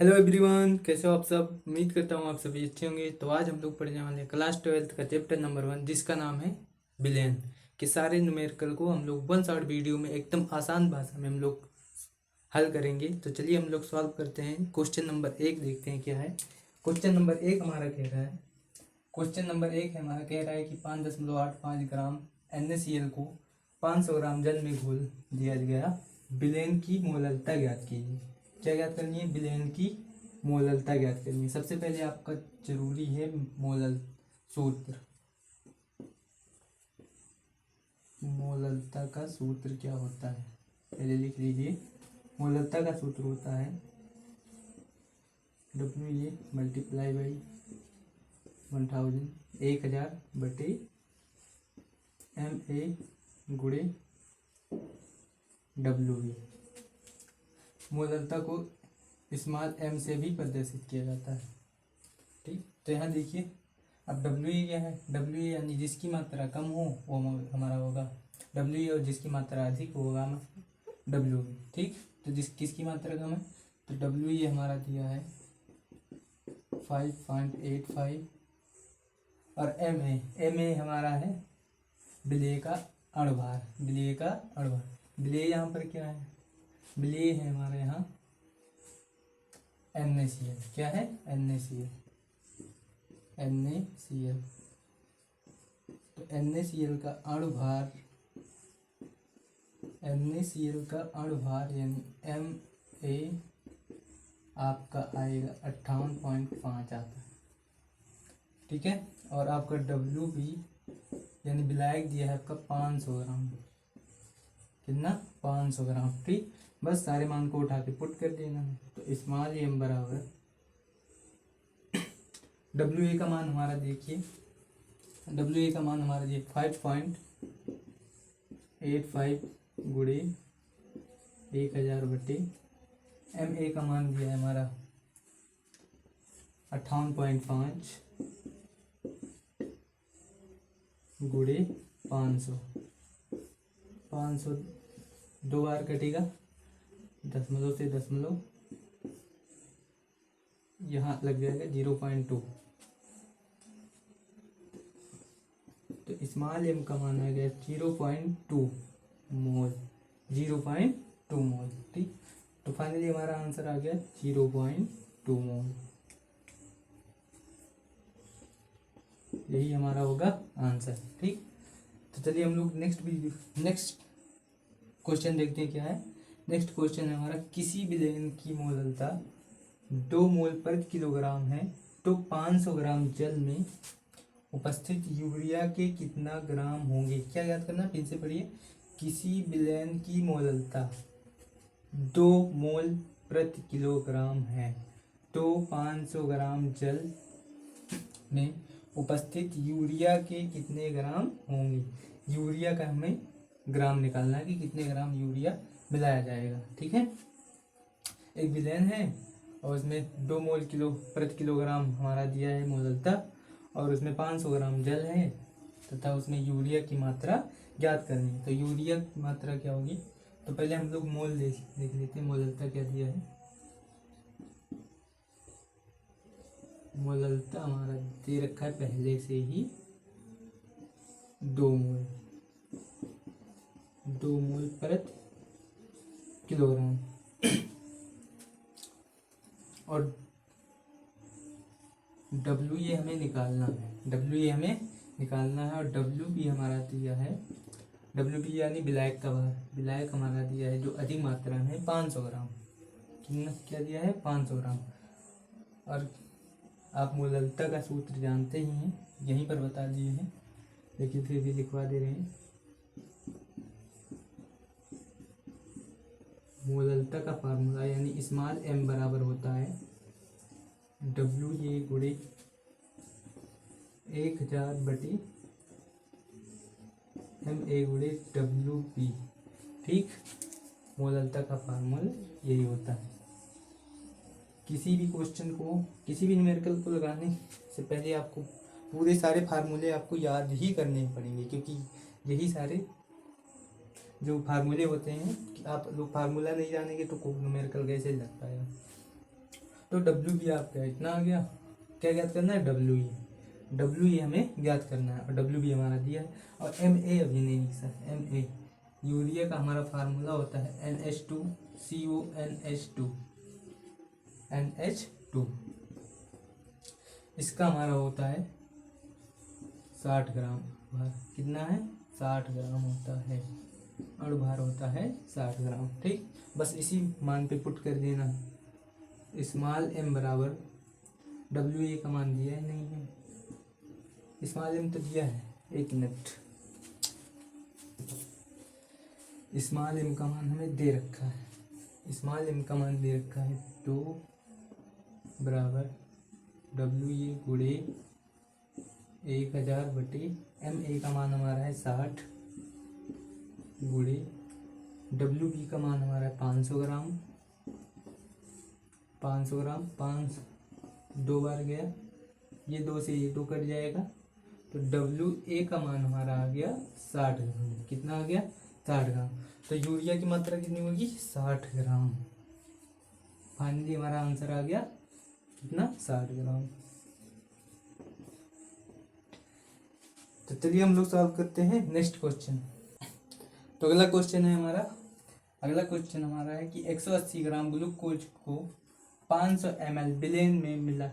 Hello everyone, कैसे हो आप सब। उम्मीद करता हूँ आप सभी अच्छे होंगे। तो आज हम लोग पढ़ने वाले हैं क्लास 12th का चैप्टर नंबर 1, जिसका नाम है बिलियन के सारे न्यूमेरिकल को हम लोग वन शॉट वीडियो में एकदम आसान भाषा में हम लोग हल करेंगे। तो चलिए हम लोग सॉल्व करते हैं। क्वेश्चन नंबर 1 देखते हैं क्या है। क्वेश्चन नंबर 1 हमारा कह रहा है, क्वेश्चन नंबर 1 हमारा कह रहा है कि 5.85 ग्राम NaCl को 500 ग्राम जल में घोल दिया गया। बिलेन की मोललता ज्ञात कीजिए। क्या ज्ञात करनी है? बिलेन की मोललता ज्ञात करनी है। सबसे पहले आपका जरूरी है मोलल सूत्र। मोललता का सूत्र क्या होता है पहले लिख लीजिए। मोललता का सूत्र होता है WA मल्टीप्लाई बाई 1000 बटे MA गुणे WA। मोललता को स्मॉल m से भी प्रदर्शित किया जाता है। ठीक, तो यहाँ देखिए, अब WA क्या है? WA यानी जिसकी मात्रा कम हो वो हमारा होगा WA, और जिसकी मात्रा अधिक होगा WB। ठीक, तो किसकी मात्रा कम है तो WA हमारा दिया है 5.85, और MA हमारा है विलेय का अणुभार। विलेय यहाँ पर क्या है? विलेय है हमारे यहाँ NaCl। क्या है? NaCl। तो NaCl का अणुभार यानी Ma आपका आएगा 58.5 आता है। ठीक है, और आपका WB यानी विलायक दिया है आपका 500 ग्राम। कितना? 500 ग्राम। ठीक, बस सारे मान को उठा के पुट कर देना है। तो स्मॉल m बराबर WA का मान हमारा देखिए, WA का मान हमारा ये 5.85 गुणे 1000 बटे MA का मान दिया है हमारा 58.5 गुणे 500। 500 दो बार कटेगा, दशमलव से दशमलव यहाँ लग जाएगा 0.2। तो स्मॉल m का मान आ गया 0.2 मोल। 0.2 मोल। ठीक, तो फाइनली हमारा आंसर आ गया 0.2 मोल। यही हमारा होगा आंसर। ठीक, तो चलिए हम लोग नेक्स्ट क्वेश्चन देखते हैं क्या है। नेक्स्ट क्वेश्चन है हमारा, किसी विलेन की मोललता 2 मोल पर किलोग्राम है तो 500 ग्राम जल में उपस्थित यूरिया के कितना ग्राम होंगे? क्या याद करना, फिर से पढ़िए। किसी विलेन की मोललता 2 मोल प्रति किलोग्राम है तो 500 ग्राम जल में उपस्थित यूरिया के कितने ग्राम होंगे? यूरिया का हमें ग्राम निकालना है कि कितने ग्राम यूरिया मिलाया जाएगा। ठीक है, एक विलेन है और उसमें 2 मोल किलो प्रति किलोग्राम हमारा दिया है मोललता, और उसमें 500 ग्राम जल है तथा उसमें यूरिया की मात्रा ज्ञात करनी है। तो यूरिया की मात्रा क्या होगी? तो पहले हम लोग मोल देख लेते हैं। मोललता क्या दिया है? मोललता हमारा दे रखा है पहले से ही 2 मोल। 2 मोल प्रति किलोग्राम, और WA हमें निकालना है। और WB हमारा दिया है, WB यानी विलायक का भार। विलायक हमारा दिया है जो अधिक मात्रा में 500 ग्राम। कितना क्या दिया है? 500 ग्राम। और आप मोललता का सूत्र जानते ही हैं, यहीं पर बता दिए हैं, लेकिन फिर भी लिखवा दे रहे हैं। मोललता का फार्मूला यानी स्मॉल m बराबर होता है WA गुणे 1000 बटे MA गुणे WB। ठीक, मोललता का फार्मूला यही होता है। किसी भी क्वेश्चन को, किसी भी न्यूमेरिकल को लगाने से पहले आपको पूरे सारे फार्मूले आपको याद ही करने पड़ेंगे, क्योंकि यही सारे जो फार्मूले होते हैं कि आप लोग फार्मूला नहीं जानेंगे तो न्यूमेरिकल कैसे लग पाएगा। तो डब्ल्यू बी आपका इतना आ गया। क्या ज्ञात करना है? W E. डब्ल्यू ई हमें ज्ञात करना है और डब्ल्यू बी हमारा दिया है। और एम ए अभी नहीं लिखा है। एम ए यूरिया का हमारा फार्मूला होता है NH2CONH2 NH2। इसका हमारा होता है 60 ग्राम भार। कितना है? 60 ग्राम होता है। अणु भार होता है 60 ग्राम। ठीक, बस इसी मान पे पुट कर देना। स्मॉल एम बराबर डब्ल्यू ए का मान दिया है नहीं है? स्मॉल एम तो दिया है। एक मिनट, स्मॉल एम का मान हमें दे रखा है। स्मॉल एम का मान दे रखा है 2 बराबर डब्ल्यू ए गुड़े 1000 बटे एम ए का मान हमारा है 60 गुड़े डब्ल्यू बी का मान हमारा है 500 ग्राम। 500 ग्राम 5 दो बार गया, ये 2 से ये 2 कट जाएगा, तो डब्ल्यू ए का मान हमारा आ गया 60 ग्राम। कितना आ गया? 60 ग्राम। तो यूरिया की मात्रा कितनी होगी? 60 ग्राम। फाइनली हमारा आंसर आ गया कितना? 60 ग्राम। तो चलिए हम लोग सॉल्व करते हैं नेक्स्ट क्वेश्चन। तो अगला क्वेश्चन हमारा है कि 180 ग्राम ग्लूकोज को 500 ml विलेन में मिला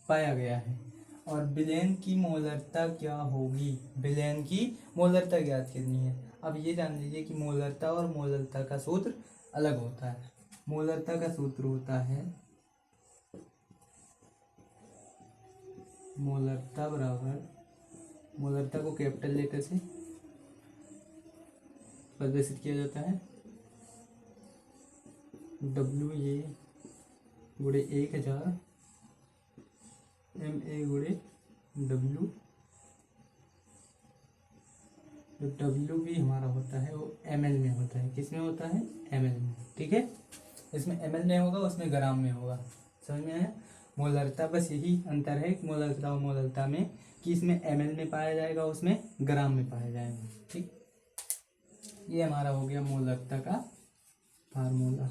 पाया गया है और विलेन की मोलरता क्या होगी? विलेन की मोलरता ज्ञात करनी है। अब ये जान लीजिए कि मोलरता और मोलरता का सूत्र अलग होता है। मोलरता का सूत्र होता है मोलरता बराबर, मोलरता को कैपिटल लेटर से प्रदर्शित किया जाता है डब्ल्यू ए गुड़े 1000 एम ए गुड़े डब्ल्यू। जो डब्ल्यू भी हमारा होता है वो एम एल में होता है। किस में होता है? एम एल में। ठीक है, इसमें एम एल में होगा, उसमें ग्राम में होगा। समझ में आया? मोलरता, बस यही अंतर है मोलरता और मोलरता में कि इसमें एम एल में पाया जाएगा, उसमें ग्राम में पाया जाएगा। ठीक, ये हमारा हो गया मोलरता का फार्मूला।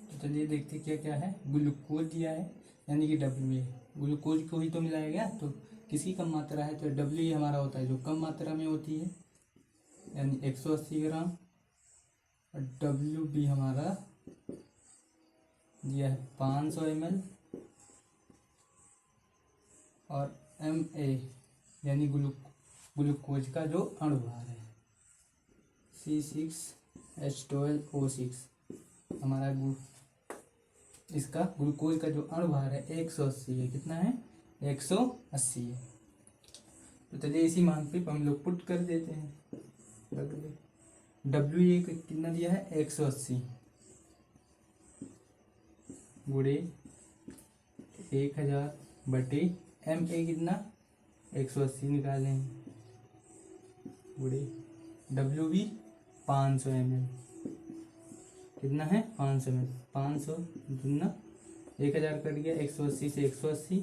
तो चलिए देखते क्या क्या है। ग्लूकोज दिया है यानी कि डब्ल्यू ए, ग्लूकोज को ही तो मिलाया गया, तो किसकी कम मात्रा है? तो डब्ल्यू ए हमारा होता है जो कम मात्रा में होती है, यानी 180 ग्राम। और डब्ल्यू बी हमारा दिया है 500 ml और एम ए यानी ग्लूकोज का जो अणुभार है C6H12O6 हमारा इसका ग्लूकोज का जो अणुभार है 180 है। कितना है? 180 है। तो चलिए इसी मान पे हम लोग पुट कर देते हैं। डब्ल्यू ए कितना दिया है? 180 गुड़े 1000 बटे एम ए कितना? 180 निकालें गुड़े डब्ल्यू बी 500 ml। कितना है? 500 ml। 500 दुना 1000 कट गया, 180 से 180,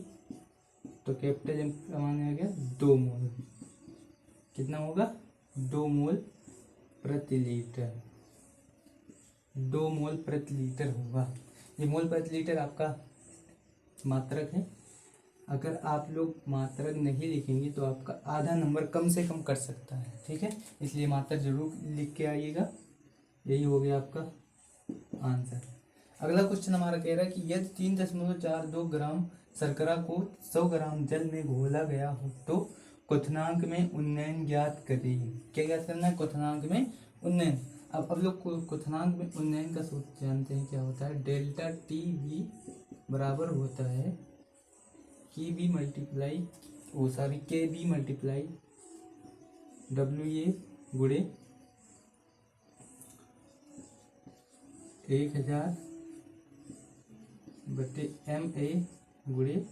तो कैपिटल एम का मान आ गया 2 मोल। कितना होगा? 2 मोल प्रति लीटर। 2 मोल प्रति लीटर होगा। ये मोल प्रति लीटर आपका मात्रक है। अगर आप लोग मात्रक नहीं लिखेंगे तो आपका आधा नंबर कम से कम कट सकता है। ठीक है, इसलिए मात्रक जरूर लिख के आइएगा। यही हो गया आपका आंसर। अगला क्वेश्चन हमारा कह रहा है कि यदि 3.42 ग्राम शर्करा को 100 ग्राम जल में घोला गया हो तो क्वथनांक में उन्नयन ज्ञात करिए। क्या ज्ञात करना है? क्वथनांक में उन्नयन। अब लोग क्वथनांक में उन्नयन का सूत्र जानते हैं क्या होता है? डेल्टा टी बी बराबर होता है के बी मल्टीप्लाई डब्ल्यू ए गुड़े 1000 बटे एम ए गुड़े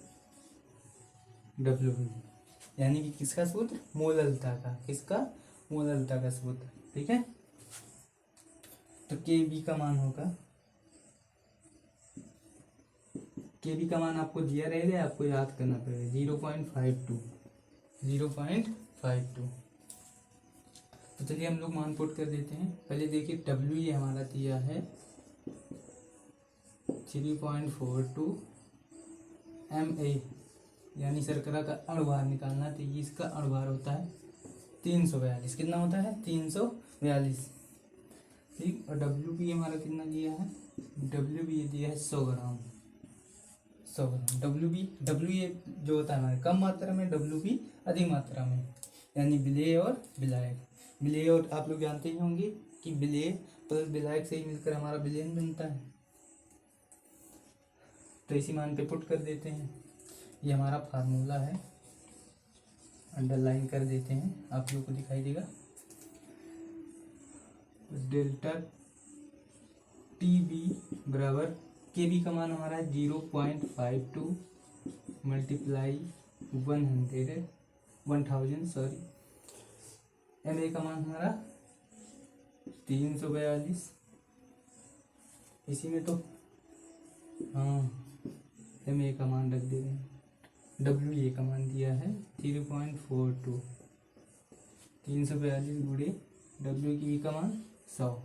डब्ल्यू बी, यानी कि किसका सूत्र? मोललता का। किसका? मोललता का सूत्र। ठीक है, तो के बी का मान होगा, के बी का मान आपको दिया रहेगा, आपको याद करना पड़ेगा 0.52। तो चलिए हम लोग मान पुट कर देते हैं। पहले देखिए डब्ल्यू ये हमारा दिया है 3.42 MA, यानी शर्करा का अणुभार निकालना, तो ये इसका अणुभार होता है 342। कितना होता है? 342, ठीक। और डब्ल्यू पी हमारा कितना दिया है? डब्ल्यू बी दिया है 100 ग्राम। 100 ग्राम डब्ल्यू ये जो होता है हमारे कम मात्रा में, डब्ल्यू पी अधिक मात्रा में, यानी विलेय और विलायक। विलेय, और आप लोग जानते ही होंगे कि विलेय प्लस विलायक से ही मिलकर हमारा विलयन बनता है। तो इसी मान पे पुट कर देते हैं। ये हमारा फार्मूला है, अंडरलाइन कर देते हैं, आप लोग को दिखाई देगा। डेल्टा टी बी बराबर के बी का मान हमारा है 0.52 मल्टीप्लाई 1000 सॉरी। एम ए का मान हमारा 342। इसी में तो हाँ एम ए का मान रख दे रहे हैं। डब्ल्यू ए का मान दिया है 0.42, 342 गुणे डब्ल्यू की का मान 100,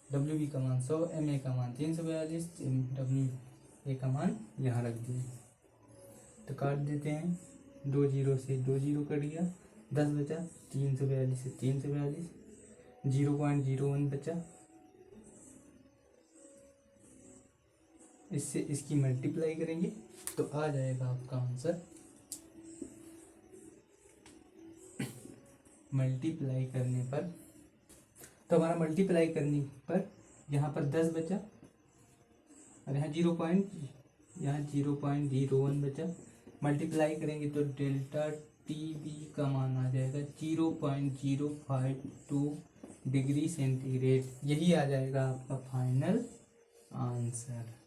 डब्ल्यू बी का मान 100, एम ए का मान 342, डब्ल्यू ए का मान यहाँ रख दिए। तो काट देते हैं, 2 जीरो से 2 जीरो कट गया, 10 बचा, 342 से 342, 0.01 बचा। इससे इसकी मल्टीप्लाई करेंगे तो आ जाएगा आपका आंसर। मल्टीप्लाई करने पर, तो हमारा मल्टीप्लाई करने पर यहाँ पर 10 बचा और यहाँ 0.01 बचा। मल्टीप्लाई करेंगे तो डेल्टा टी बी का मान आ जाएगा 0.052 डिग्री सेंटीग्रेड। यही आ जाएगा आपका फाइनल आंसर।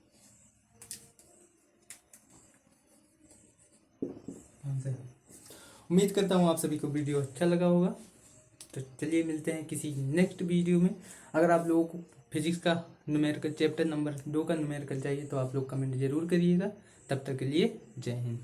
उम्मीद करता हूँ आप सभी को वीडियो अच्छा लगा होगा। तो चलिए मिलते हैं किसी नेक्स्ट वीडियो में। अगर आप लोगों को फिजिक्स का न्यूमेरिकल चैप्टर नंबर 2 का न्यूमेरिकल चाहिए तो आप लोग कमेंट जरूर करिएगा। तब तक के लिए जय हिंद।